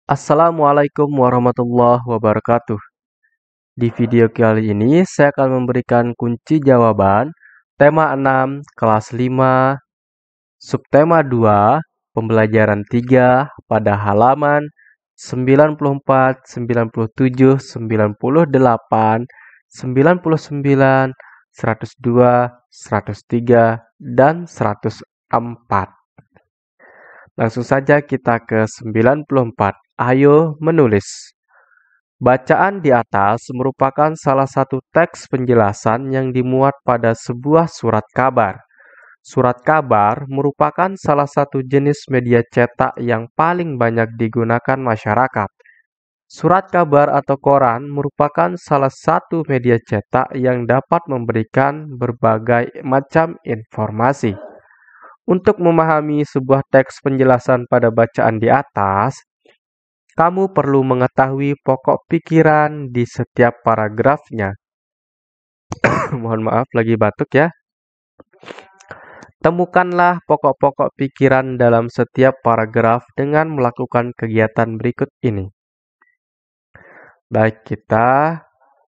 Assalamualaikum warahmatullahi wabarakatuh. Di video kali ini saya akan memberikan kunci jawaban tema 6 kelas 5 subtema 2 pembelajaran 3 pada halaman 94, 97, 98, 99, 102, 103, dan 104. Langsung saja kita ke 94. Ayo menulis. Bacaan di atas merupakan salah satu teks penjelasan yang dimuat pada sebuah surat kabar. Surat kabar merupakan salah satu jenis media cetak yang paling banyak digunakan masyarakat. Surat kabar atau koran merupakan salah satu media cetak yang dapat memberikan berbagai macam informasi. Untuk memahami sebuah teks penjelasan pada bacaan di atas, kamu perlu mengetahui pokok pikiran di setiap paragrafnya. Mohon maaf, lagi batuk ya. Temukanlah pokok-pokok pikiran dalam setiap paragraf dengan melakukan kegiatan berikut ini. Baik, kita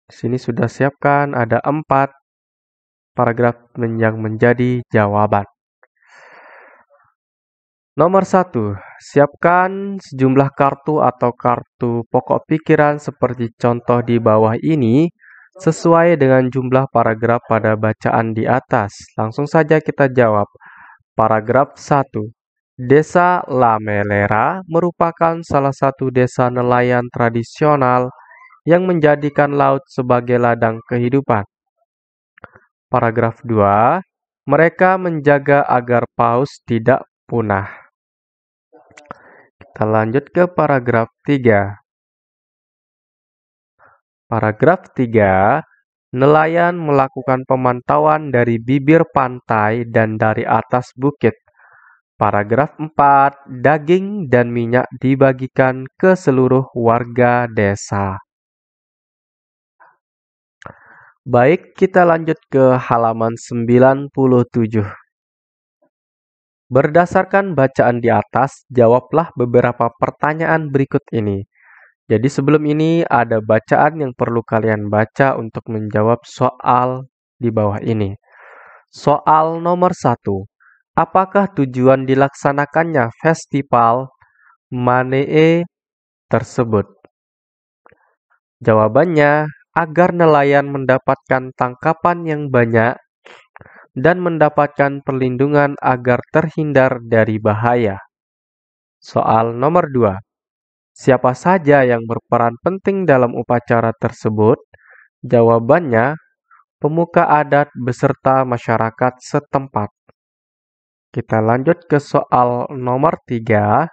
di sini sudah siapkan ada 4 paragraf yang menjadi jawaban. Nomor 1, siapkan sejumlah kartu atau kartu pokok pikiran seperti contoh di bawah ini sesuai dengan jumlah paragraf pada bacaan di atas. Langsung saja kita jawab. Paragraf 1. Desa Lamelera merupakan salah satu desa nelayan tradisional yang menjadikan laut sebagai ladang kehidupan. Paragraf 2. Mereka menjaga agar paus tidak punah. Kita lanjut ke paragraf 3. Paragraf 3, nelayan melakukan pemantauan dari bibir pantai dan dari atas bukit. Paragraf 4, daging dan minyak dibagikan ke seluruh warga desa. Baik, kita lanjut ke halaman 97. Berdasarkan bacaan di atas, jawablah beberapa pertanyaan berikut ini. Jadi sebelum ini ada bacaan yang perlu kalian baca untuk menjawab soal di bawah ini. Soal nomor 1. Apakah tujuan dilaksanakannya festival Manee tersebut? Jawabannya, agar nelayan mendapatkan tangkapan yang banyak dan mendapatkan perlindungan agar terhindar dari bahaya. Soal nomor 2. Siapa saja yang berperan penting dalam upacara tersebut? Jawabannya, pemuka adat beserta masyarakat setempat. Kita lanjut ke soal nomor 3.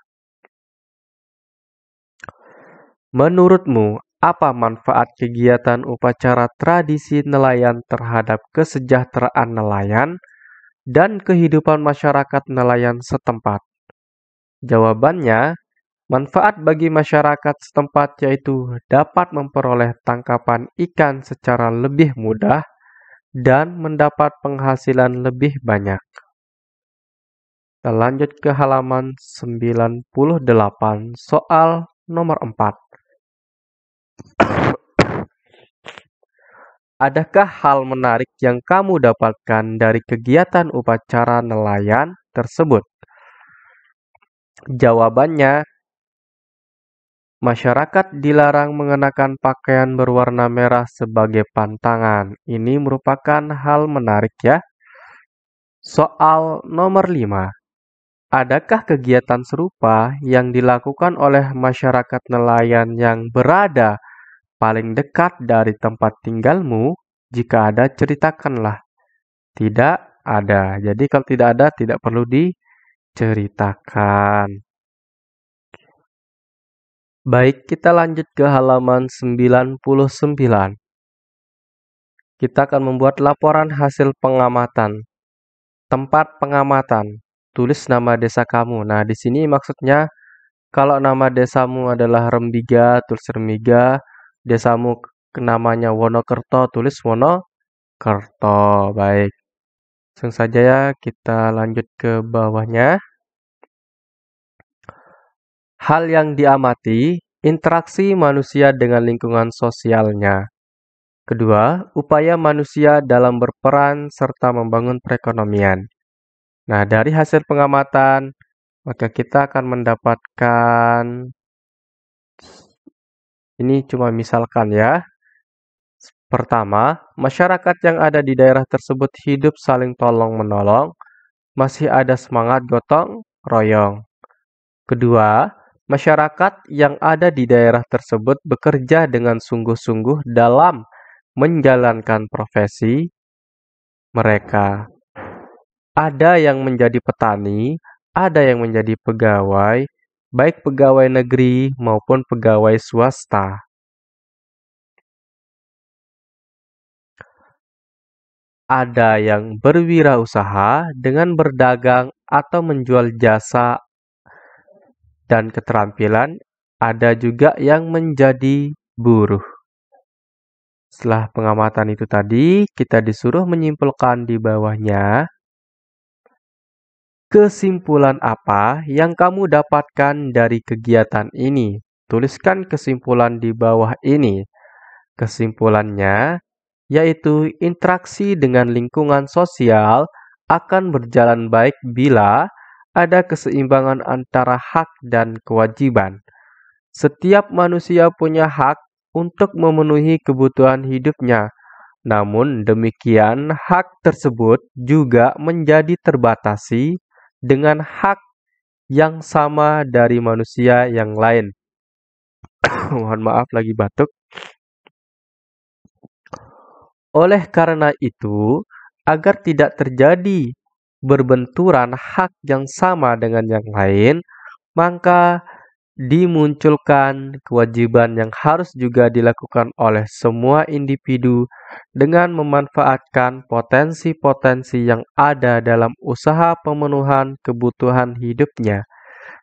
Menurutmu, apa manfaat kegiatan upacara tradisi nelayan terhadap kesejahteraan nelayan dan kehidupan masyarakat nelayan setempat? Jawabannya, manfaat bagi masyarakat setempat yaitu dapat memperoleh tangkapan ikan secara lebih mudah dan mendapat penghasilan lebih banyak. Kita lanjut ke halaman 98, soal nomor 4. Adakah hal menarik yang kamu dapatkan dari kegiatan upacara nelayan tersebut? Jawabannya, masyarakat dilarang mengenakan pakaian berwarna merah sebagai pantangan. Ini merupakan hal menarik ya. Soal nomor 5. Adakah kegiatan serupa yang dilakukan oleh masyarakat nelayan yang berada paling dekat dari tempat tinggalmu? Jika ada, ceritakanlah. Tidak ada. Jadi kalau tidak ada, tidak perlu diceritakan. Baik, kita lanjut ke halaman 99. Kita akan membuat laporan hasil pengamatan. Tempat pengamatan. Tulis nama desa kamu. Nah, di sini maksudnya kalau nama desamu adalah Rembiga, tulis Rembiga. Desamu namanya Wonokerto, tulis Wonokerto. Baik. Langsung saja ya, kita lanjut ke bawahnya. Hal yang diamati, interaksi manusia dengan lingkungan sosialnya. Kedua, upaya manusia dalam berperan serta membangun perekonomian. Nah, dari hasil pengamatan, maka kita akan mendapatkan, ini cuma misalkan ya. Pertama, masyarakat yang ada di daerah tersebut hidup saling tolong-menolong, masih ada semangat gotong royong. Kedua, masyarakat yang ada di daerah tersebut bekerja dengan sungguh-sungguh dalam menjalankan profesi mereka. Ada yang menjadi petani, ada yang menjadi pegawai, baik pegawai negeri maupun pegawai swasta. Ada yang berwirausaha dengan berdagang atau menjual jasa dan keterampilan, ada juga yang menjadi buruh. Setelah pengamatan itu tadi, kita disuruh menyimpulkan di bawahnya. Kesimpulan apa yang kamu dapatkan dari kegiatan ini? Tuliskan kesimpulan di bawah ini. Kesimpulannya yaitu interaksi dengan lingkungan sosial akan berjalan baik bila ada keseimbangan antara hak dan kewajiban. Setiap manusia punya hak untuk memenuhi kebutuhan hidupnya. Namun demikian, hak tersebut juga menjadi terbatasi dengan hak yang sama dari manusia yang lain. Mohon maaf lagi batuk. Oleh karena itu, agar tidak terjadi berbenturan hak yang sama dengan yang lain, maka dimunculkan kewajiban yang harus juga dilakukan oleh semua individu dengan memanfaatkan potensi-potensi yang ada dalam usaha pemenuhan kebutuhan hidupnya,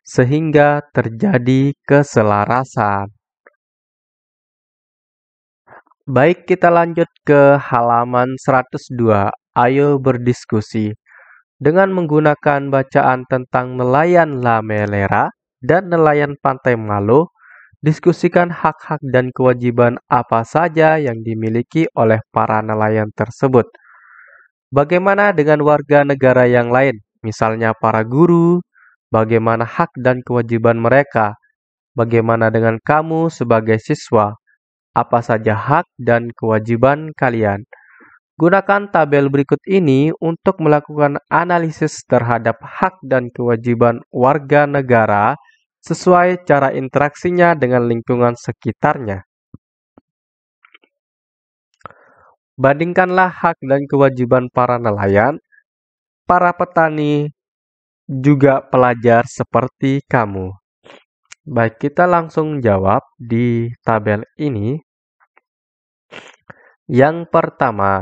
sehingga terjadi keselarasan. Baik, kita lanjut ke halaman 102. Ayo berdiskusi. Dengan menggunakan bacaan tentang nelayan Lamelera dan nelayan Pantai Malo, diskusikan hak-hak dan kewajiban apa saja yang dimiliki oleh para nelayan tersebut. Bagaimana dengan warga negara yang lain, misalnya para guru? Bagaimana hak dan kewajiban mereka? Bagaimana dengan kamu sebagai siswa? Apa saja hak dan kewajiban kalian? Gunakan tabel berikut ini untuk melakukan analisis terhadap hak dan kewajiban warga negara sesuai cara interaksinya dengan lingkungan sekitarnya. Bandingkanlah hak dan kewajiban para nelayan, para petani, juga pelajar seperti kamu. Baik, kita langsung jawab di tabel ini. Yang pertama,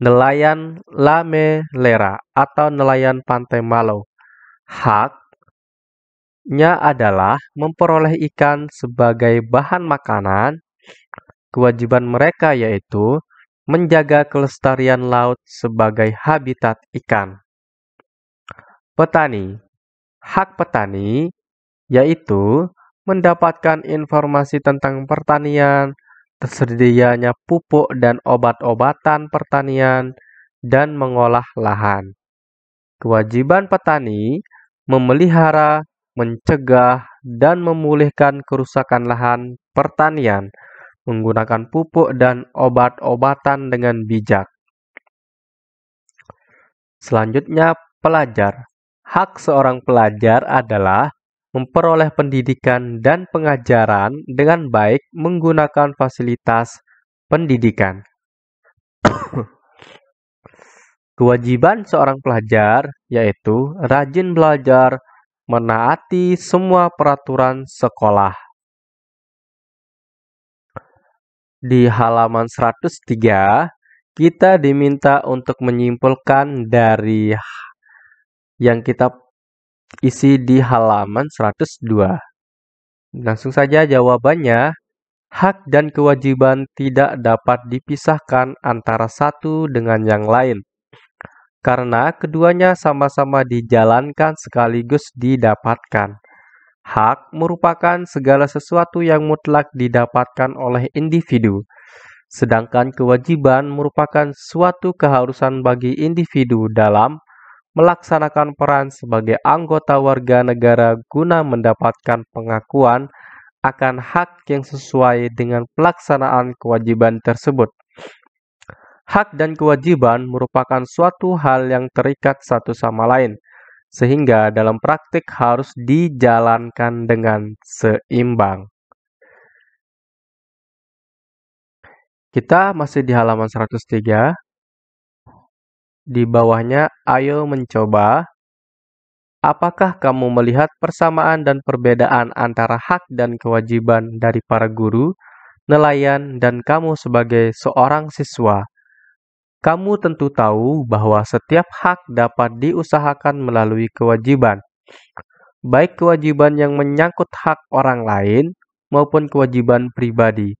nelayan Lamelera atau nelayan Pantai Malo. Haknya adalah memperoleh ikan sebagai bahan makanan. Kewajiban mereka yaitu menjaga kelestarian laut sebagai habitat ikan. Petani. Hak petani yaitu mendapatkan informasi tentang pertanian, tersedianya pupuk dan obat-obatan pertanian, dan mengolah lahan. Kewajiban petani memelihara, mencegah, dan memulihkan kerusakan lahan pertanian menggunakan pupuk dan obat-obatan dengan bijak. Selanjutnya, pelajar. Hak seorang pelajar adalah memperoleh pendidikan dan pengajaran dengan baik menggunakan fasilitas pendidikan. Kewajiban seorang pelajar yaitu rajin belajar, menaati semua peraturan sekolah. Di halaman 103, kita diminta untuk menyimpulkan dari yang kita isi di halaman 102. Langsung saja jawabannya, hak dan kewajiban tidak dapat dipisahkan antara satu dengan yang lain. karena keduanya sama-sama dijalankan sekaligus didapatkan. Hak merupakan segala sesuatu yang mutlak didapatkan oleh individu, sedangkan kewajiban merupakan suatu keharusan bagi individu dalam melaksanakan peran sebagai anggota warga negara guna mendapatkan pengakuan akan hak yang sesuai dengan pelaksanaan kewajiban tersebut. Hak dan kewajiban merupakan suatu hal yang terikat satu sama lain, sehingga dalam praktik harus dijalankan dengan seimbang. Kita masih di halaman 103. Di bawahnya, ayo mencoba. Apakah kamu melihat persamaan dan perbedaan antara hak dan kewajiban dari para guru, nelayan, dan kamu sebagai seorang siswa? Kamu tentu tahu bahwa setiap hak dapat diusahakan melalui kewajiban, baik kewajiban yang menyangkut hak orang lain maupun kewajiban pribadi.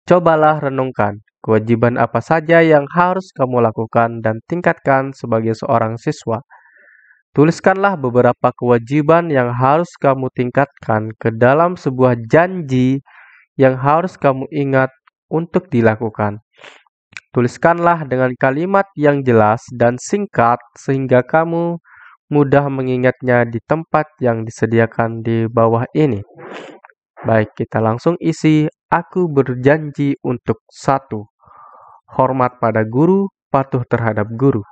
Cobalah renungkan, kewajiban apa saja yang harus kamu lakukan dan tingkatkan sebagai seorang siswa. Tuliskanlah beberapa kewajiban yang harus kamu tingkatkan ke dalam sebuah janji yang harus kamu ingat untuk dilakukan. Tuliskanlah dengan kalimat yang jelas dan singkat sehingga kamu mudah mengingatnya di tempat yang disediakan di bawah ini. Baik, kita langsung isi. Aku berjanji untuk 1. Hormat pada guru, patuh terhadap guru.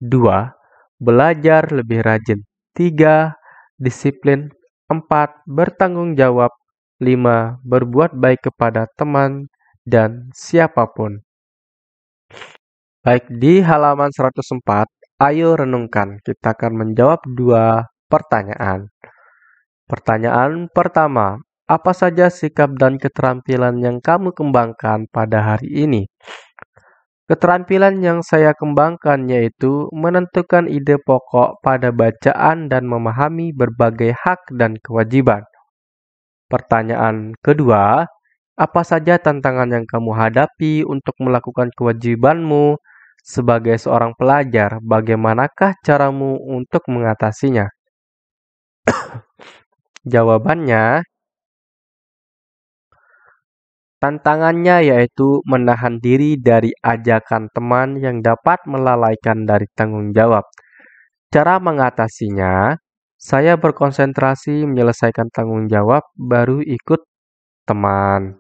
2. Belajar lebih rajin. 3. Disiplin. 4. Bertanggung jawab. 5. Berbuat baik kepada teman dan siapapun. Baik, di halaman 104, ayo renungkan. Kita akan menjawab 2 pertanyaan. Pertanyaan pertama, apa saja sikap dan keterampilan yang kamu kembangkan pada hari ini? Keterampilan yang saya kembangkan yaitu menentukan ide pokok pada bacaan dan memahami berbagai hak dan kewajiban. Pertanyaan kedua, apa saja tantangan yang kamu hadapi untuk melakukan kewajibanmu sebagai seorang pelajar? Bagaimanakah caramu untuk mengatasinya? Jawabannya, tantangannya yaitu menahan diri dari ajakan teman yang dapat melalaikan dari tanggung jawab. Cara mengatasinya, saya berkonsentrasi menyelesaikan tanggung jawab, baru ikut teman.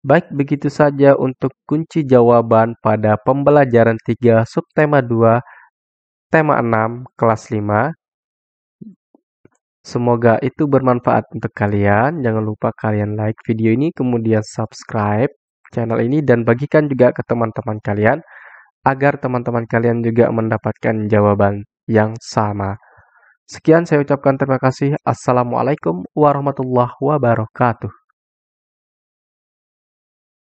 Baik, begitu saja untuk kunci jawaban pada pembelajaran 3 subtema 2, tema 6, kelas 5. Semoga itu bermanfaat untuk kalian. Jangan lupa kalian like video ini, kemudian subscribe channel ini, dan bagikan juga ke teman-teman kalian, agar teman-teman kalian juga mendapatkan jawaban yang sama. Sekian saya ucapkan terima kasih. Assalamualaikum warahmatullahi wabarakatuh.